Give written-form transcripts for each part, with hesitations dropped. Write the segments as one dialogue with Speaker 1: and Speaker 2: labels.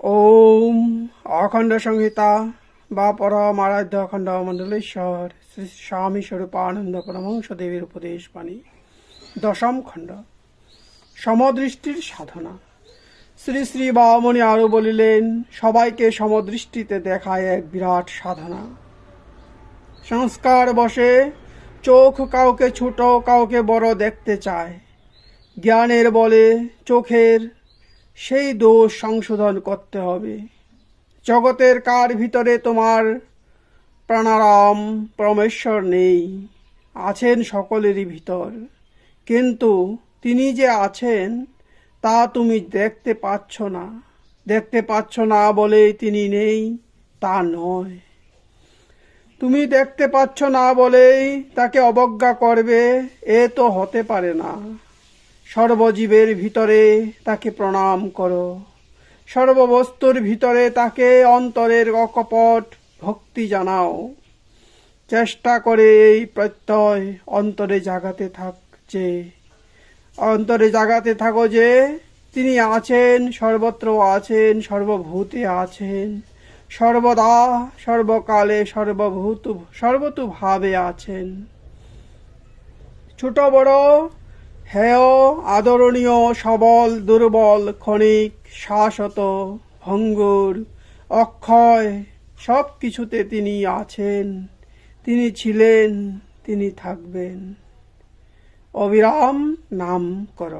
Speaker 1: ওম অখণ্ড সংহিতা বা পরম আরাধ্য অখণ্ড মণ্ডলেশ্বর শ্রী স্বামী স্বরূপানন্দ পরমহংস দেবীর উপদেশ বাণী দশম খণ্ড সমদৃষ্টির সাধনা। শ্রী শ্রী বামণি আরও বলিলেন, সবাইকে সমদৃষ্টিতে দেখায় এক বিরাট সাধনা। সংস্কার বশে চোখ কাউকে ছোট কাউকে বড় দেখতে চায়। জ্ঞানের বলে চোখের সেই দোষ সংশোধন করতে হবে। জগতের কার ভিতরে তোমার প্রাণারাম পরমেশ্বর নেই, আছেন সকলেরই ভিতর, কিন্তু তিনি যে আছেন তা তুমি দেখতে পাচ্ছ না বলেই তিনি নেই তা নয়। তুমি দেখতে পাচ্ছ না বলেই তাকে অবজ্ঞা করবে, এ তো হতে পারে না। সর্বজীবের ভিতরে তাকে প্রণাম করো, সর্ববস্তুর ভিতরে তাকে অন্তরের অকপট ভক্তি জানাও। চেষ্টা করে এই প্রত্যয় অন্তরে জাগাতে থাকো যে তিনি আছেন, সর্বত্র আছেন, সর্বভূতে আছেন, সর্বদা সর্বকালে সর্বতোভাবে আছেন। ছোট বড়, হেয় আদরণীয়, সবল দুর্বল, ক্ষণিক শাশ্বত ভঙ্গুর অক্ষয়, সব কিছুতে তিনি আছেন, তিনি ছিলেন, তিনি থাকবেন। অবিরাম নাম কর।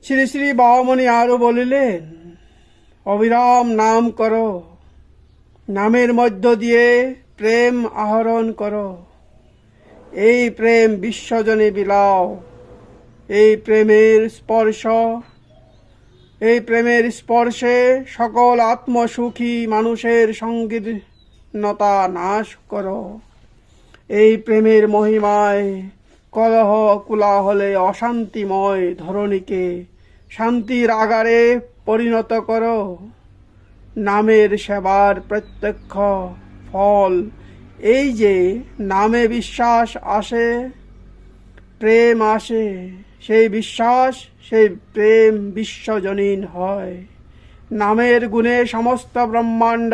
Speaker 1: শ্রী শ্রী বামণি আরও বলিলেন, অবিরাম নাম করো, নামের মধ্য দিয়ে প্রেম আহরণ করো। এই প্রেম বিশ্বজনে বিলাও। এই প্রেমের স্পর্শে সকল আত্মসুখী মানুষের সংকীর্ণতা নাশ করো। এই প্রেমের মহিমায় কলহ কোলাহলে অশান্তিময় ধরণীকে শান্তির আগারে পরিণত করো। নামের সেবার প্রত্যক্ষ ফল এই যে নামে বিশ্বাস আসে, প্রেম আসে, সেই প্রেম বিশ্বজনীন হয়। নামের গুণে সমস্ত ব্রহ্মাণ্ড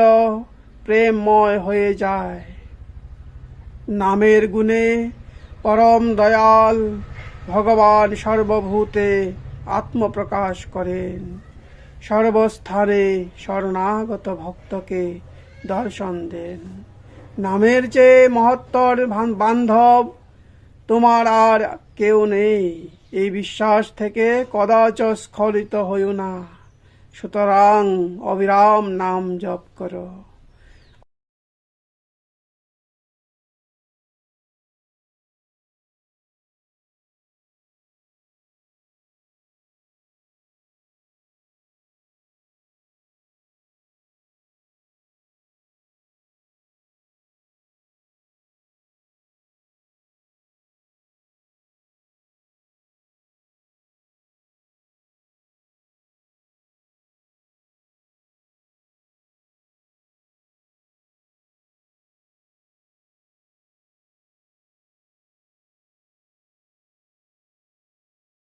Speaker 1: প্রেমময় হয়ে যায়। নামের গুণে পরম দয়াল ভগবান সর্বভূতে আত্মপ্রকাশ করেন, সর্বস্থানে শরণাগত ভক্তকে দর্শন দেন। নামের চেয়ে মহত্তর বান্ধব তোমার আর কেউ নেই, এই বিশ্বাস থেকে কদাচ স্খলিত হইও না। সুতরাং অবিরাম নাম জপ করো।